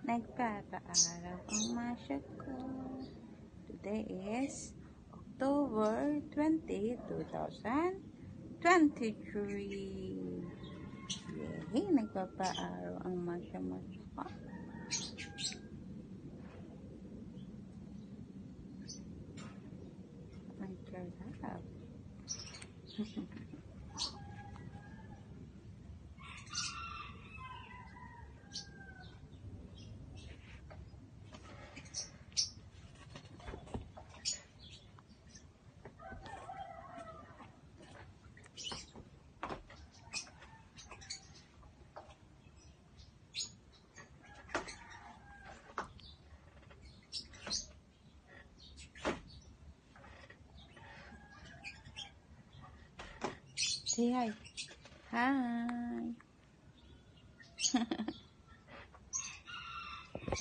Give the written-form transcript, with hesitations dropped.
Nagpaparaw ang masya ko. Today is October 20, 2023. Yay! Nagpapaaraw ang masya ko. Ang sarap. Say hi. Hi.